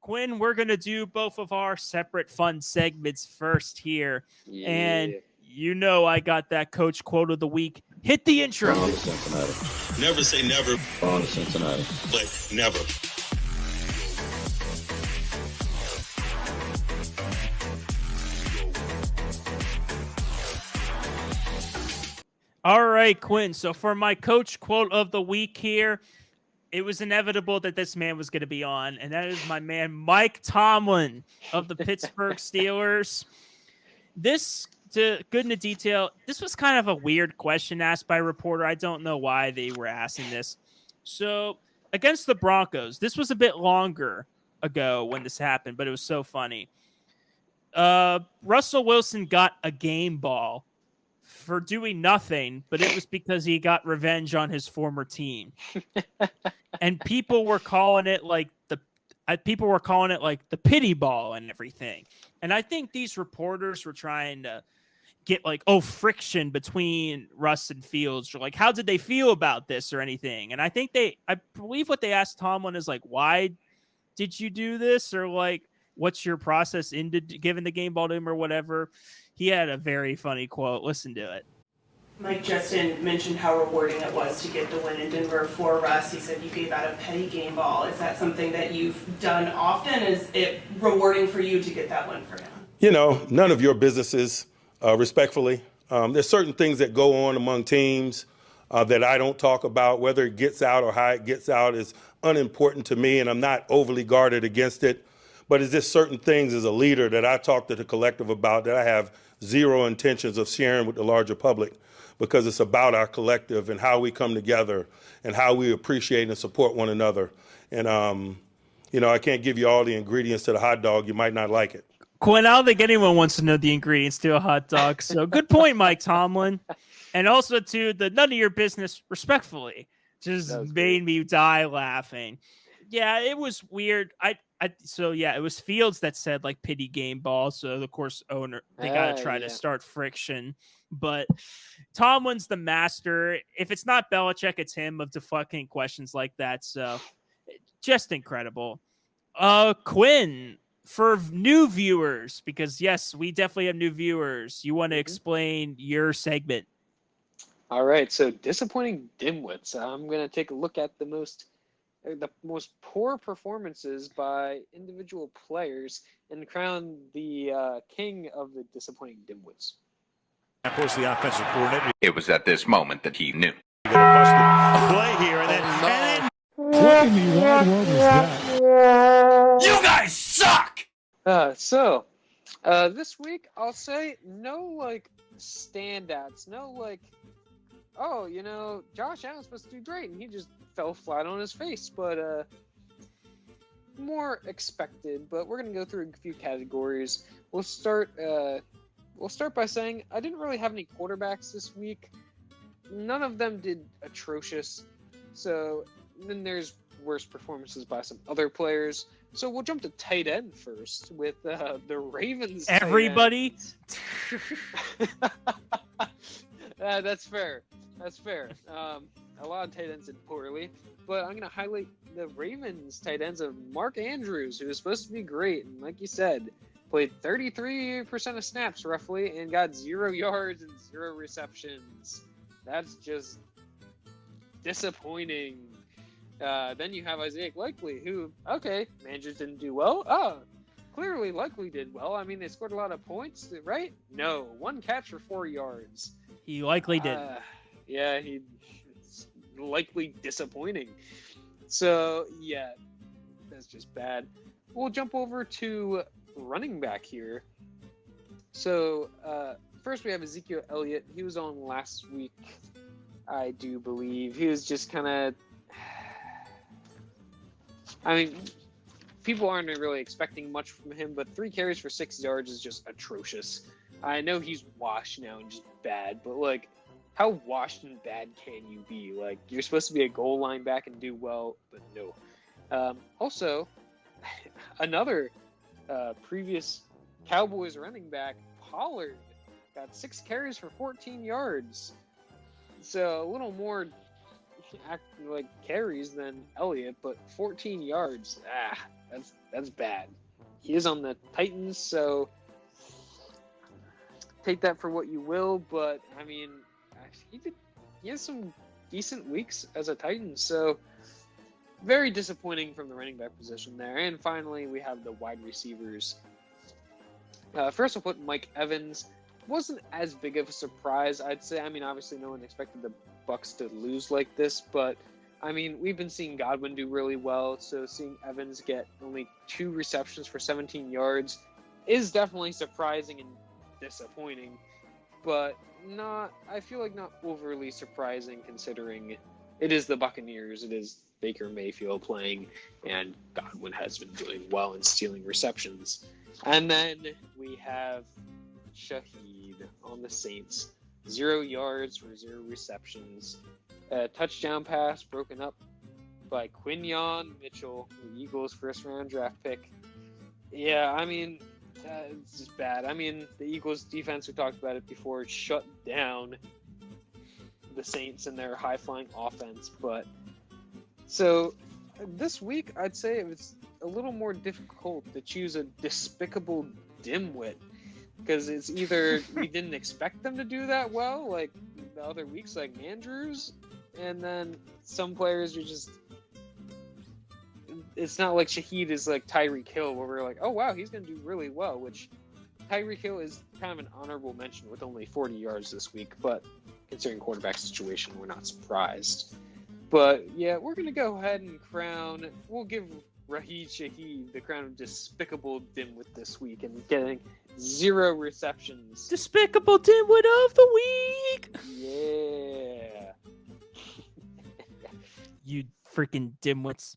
Quinn, we're going to do both of our separate fun segments first here. Yeah. And you know I got that coach quote of the week. Hit the intro. On to Cincinnati. Never say never. On to Cincinnati. But never. All right, Quinn. So for my coach quote of the week here, it was inevitable that this man was going to be on, and that is my man Mike Tomlin of the Pittsburgh Steelers. This, to good into detail, this was kind of a weird question asked by a reporter. I don't know why they were asking this. So against the Broncos, this was a bit longer ago when this happened, but it was so funny. Russell Wilson got a game ball for doing nothing, but it was because he got revenge on his former team. And people were calling it like the pity ball and everything. And I think these reporters were trying to get friction between Russ and Fields, or like, how did they feel about this or anything? And I think I believe what they asked Tomlin is like, why did you do this? Or like, what's your process into giving the game ball to him or whatever? He had a very funny quote. Listen to it. Mike Justin mentioned how rewarding it was to get the win in Denver for Russ. He said you gave out a petty game ball. Is that something that you've done often? Is it rewarding for you to get that win for him? You know, none of your businesses, respectfully. There's certain things that go on among teams that I don't talk about. Whether it gets out or how it gets out is unimportant to me, and I'm not overly guarded against it. But it's just certain things as a leader that I talk to the collective about that I have zero intentions of sharing with the larger public, because it's about our collective and how we come together and how we appreciate and support one another. And, I can't give you all the ingredients to the hot dog. You might not like it. Quinn, I don't think anyone wants to know the ingredients to a hot dog. So good point, Mike Tomlin. And also to the none of your business, respectfully, just made me die laughing. Yeah, it was weird. It was Fields that said like pity game ball. So of course they got to try to start friction. But Tomlin's the master. If it's not Belichick, it's him of deflecting questions like that. So just incredible. Quinn, for new viewers, because yes, we definitely have new viewers. You want to explain your segment? All right. So disappointing dimwits. I'm going to take a look at the most poor performances by individual players and crown the king of the disappointing dimwits. Of course, the offensive coordinator. It was at this moment that he knew. Play here, and then what in the wide world is that? You guys suck. This week I'll say no standouts, no Josh Allen's supposed to do great and he just fell flat on his face, but more expected. But we're gonna go through a few categories. We'll start by saying I didn't really have any quarterbacks this week. None of them did atrocious. So then there's worse performances by some other players. So we'll jump to tight end first with the Ravens. Everybody? That's fair. A lot of tight ends did poorly. But I'm going to highlight the Ravens tight ends of Mark Andrews, who was supposed to be great. And like you said, played 33% of snaps roughly and got 0 yards and 0 receptions. That's just disappointing. Then you have Isaiah Likely, who, managers didn't do well. Clearly Likely did well. I mean, they scored a lot of points, right? No, 1 catch for 4 yards. He likely did. It's likely disappointing. So, yeah, that's just bad. We'll jump over to running back here. So, first we have Ezekiel Elliott. He was on last week, I do believe. He was just kind of... I mean, people aren't really expecting much from him, but 3 carries for 6 yards is just atrocious. I know he's washed now and just bad, but, how washed and bad can you be? You're supposed to be a goal line back and do well, but no. Also, another previous Cowboys running back, Pollard, got 6 carries for 14 yards. So a little more carries than Elliott, but 14 yards. That's bad. He is on the Titans, so take that for what you will. But I mean, he has some decent weeks as a Titan, so very disappointing from the running back position there. And finally, we have the wide receivers. First, I'll put Mike Evans. Wasn't as big of a surprise, I'd say. I mean, obviously, no one expected the Bucs to lose like this, but I mean, we've been seeing Godwin do really well, so seeing Evans get only 2 receptions for 17 yards is definitely surprising and disappointing, but I feel like not overly surprising considering it is the Buccaneers, it is Baker Mayfield playing, and Godwin has been doing well in stealing receptions. And then we have Shaheed on the Saints. 0 yards for 0 receptions. A touchdown pass broken up by Quinn Mitchell, the Eagles' first-round draft pick. Yeah, I mean, it's just bad. I mean, the Eagles' defense, we talked about it before, shut down the Saints and their high-flying offense. But so this week, I'd say it was a little more difficult to choose a despicable dimwit, because it's either we didn't expect them to do that well, like the other weeks, like Andrews, and then some players are just. It's not like Shaheed is like Tyreek Hill, where we're like, oh wow, he's going to do really well, which Tyreek Hill is kind of an honorable mention with only 40 yards this week, but considering quarterback situation, we're not surprised. But yeah, we're going to go ahead and we'll give Raheed Shaheed the crown of despicable dimwit this week, and getting 0 receptions. Despicable dimwit of the week! Yeah. You freaking dimwits.